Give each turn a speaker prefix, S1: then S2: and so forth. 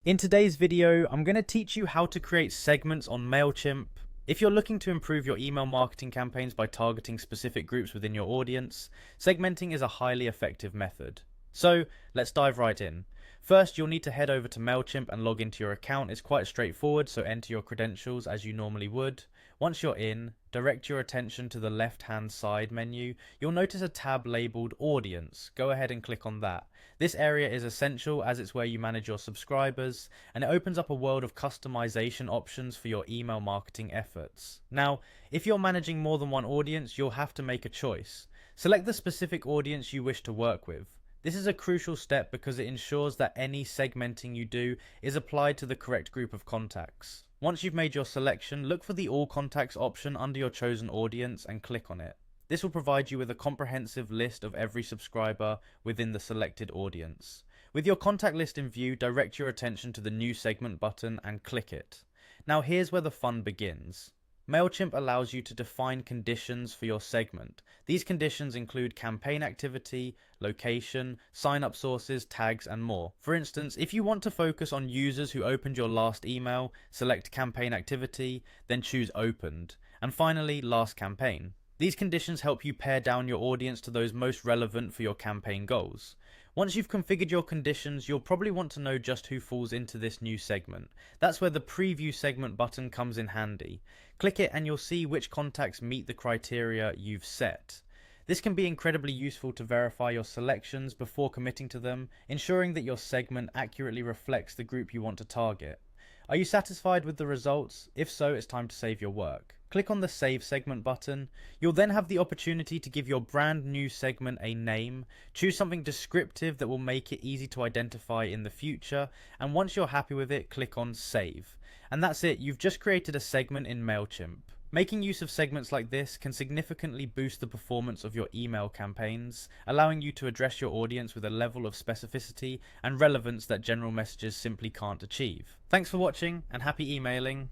S1: In today's video, I'm going to teach you how to create segments on Mailchimp. If you're looking to improve your email marketing campaigns by targeting specific groups within your audience, segmenting is a highly effective method. So let's dive right in. First, you'll need to head over to Mailchimp and log into your account. It's quite straightforward, so enter your credentials as you normally would. Once you're in, direct your attention to the left-hand side menu. You'll notice a tab labeled Audience. Go ahead and click on that. This area is essential as it's where you manage your subscribers, and it opens up a world of customization options for your email marketing efforts. Now, if you're managing more than one audience, you'll have to make a choice. Select the specific audience you wish to work with. This is a crucial step because it ensures that any segmenting you do is applied to the correct group of contacts. Once you've made your selection, look for the All Contacts option under your chosen audience and click on it. This will provide you with a comprehensive list of every subscriber within the selected audience. With your contact list in view, direct your attention to the New Segment button and click it. Now here's where the fun begins. Mailchimp allows you to define conditions for your segment. These conditions include campaign activity, location, sign-up sources, tags, and more. For instance, if you want to focus on users who opened your last email, select campaign activity, then choose opened, and finally last campaign. These conditions help you pare down your audience to those most relevant for your campaign goals. Once you've configured your conditions, you'll probably want to know just who falls into this new segment. That's where the Preview Segment button comes in handy. Click it and you'll see which contacts meet the criteria you've set. This can be incredibly useful to verify your selections before committing to them, ensuring that your segment accurately reflects the group you want to target. Are you satisfied with the results? If so, it's time to save your work. Click on the Save Segment button. You'll then have the opportunity to give your brand new segment a name. Choose something descriptive that will make it easy to identify in the future, and once you're happy with it, click on Save. And that's it, you've just created a segment in Mailchimp. Making use of segments like this can significantly boost the performance of your email campaigns, allowing you to address your audience with a level of specificity and relevance that general messages simply can't achieve. Thanks for watching and happy emailing.